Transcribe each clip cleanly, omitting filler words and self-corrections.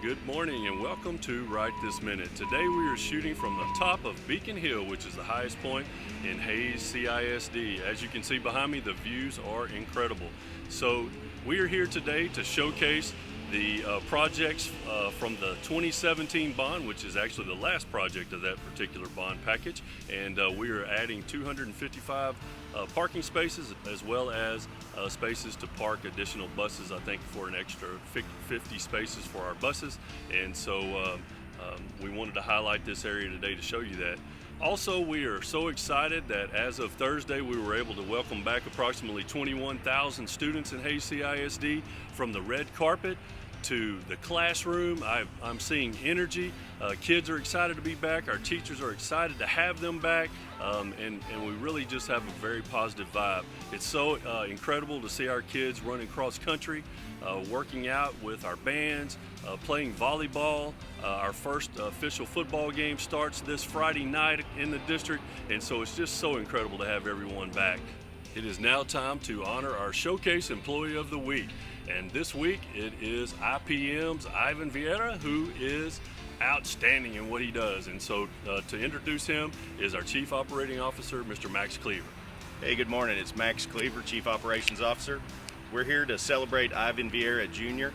Good morning and welcome to Right This Minute. Today we are shooting from the top of Beacon Hill, which is the highest point in Hays CISD. As you can see behind me, the views are incredible. So we are here today to showcase the projects from the 2017 bond, which is actually the last project of that particular bond package. And we are adding 255 parking spaces as well as spaces to park additional buses, I think for an extra 50 spaces for our buses. And so we wanted to highlight this area today to show you that. Also, we are so excited that as of Thursday, we were able to welcome back approximately 21,000 students in Hays CISD from the red carpet to the classroom. I'm seeing energy. Kids are excited to be back. Our teachers are excited to have them back. And we really just have a very positive vibe. It's so incredible to see our kids running cross country, working out with our bands, playing volleyball. Our first official football game starts this Friday night in the district, and so it's just so incredible to have everyone back. It is now time to honor our Showcase Employee of the Week. And this week it is IPM's Ivan Vieira, who is outstanding in what he does. And so to introduce him is our Chief Operating Officer, Mr. Max Cleaver. Hey, good morning. It's Max Cleaver, Chief Operations Officer. We're here to celebrate Ivan Vieira Jr.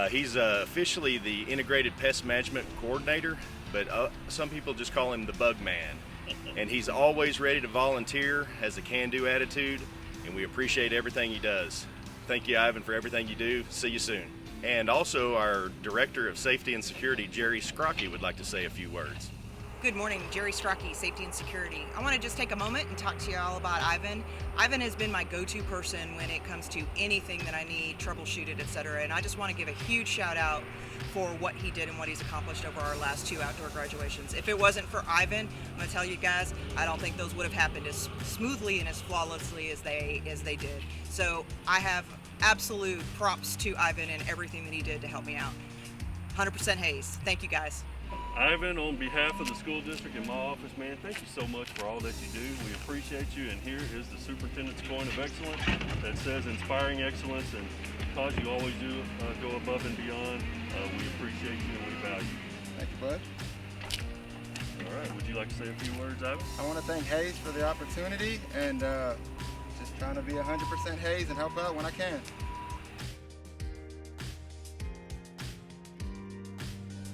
He's officially the Integrated Pest Management Coordinator, but some people just call him the Bug Man. And he's always ready to volunteer, has a can-do attitude, and we appreciate everything he does. Thank you, Ivan, for everything you do. See you soon. And also our Director of Safety and Security, Jerry Scrocky, would like to say a few words. Good morning, Jerry Strachey, Safety and Security. I want to just take a moment and talk to you all about Ivan. Ivan has been my go-to person when it comes to anything that I need, troubleshooted, etc. And I just want to give a huge shout out for what he did and what he's accomplished over our last 2 outdoor graduations. If it wasn't for Ivan, I'm going to tell you guys, I don't think those would have happened as smoothly and as flawlessly as they did. So I have absolute props to Ivan and everything that he did to help me out. 100% Hays. Thank you, guys. Ivan, on behalf of the school district and my office, man, thank you so much for all that you do. We appreciate you, and here is the superintendent's coin of excellence that says inspiring excellence, and because you always do go above and beyond, we appreciate you and we value you. Thank you, bud. All right, would you like to say a few words, Ivan? I want to thank Hays for the opportunity, and just trying to be 100% Hays and help out when I can.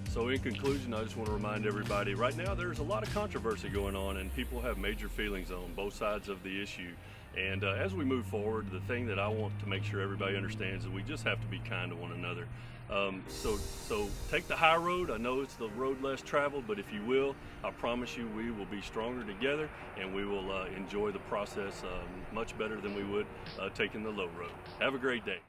So in conclusion, I just want to remind everybody, right now there's a lot of controversy going on and people have major feelings on both sides of the issue. And as we move forward, the thing that I want to make sure everybody understands is we just have to be kind to one another. So take the high road. I know it's the road less traveled, but if you will, I promise you we will be stronger together and we will enjoy the process much better than we would taking the low road. Have a great day.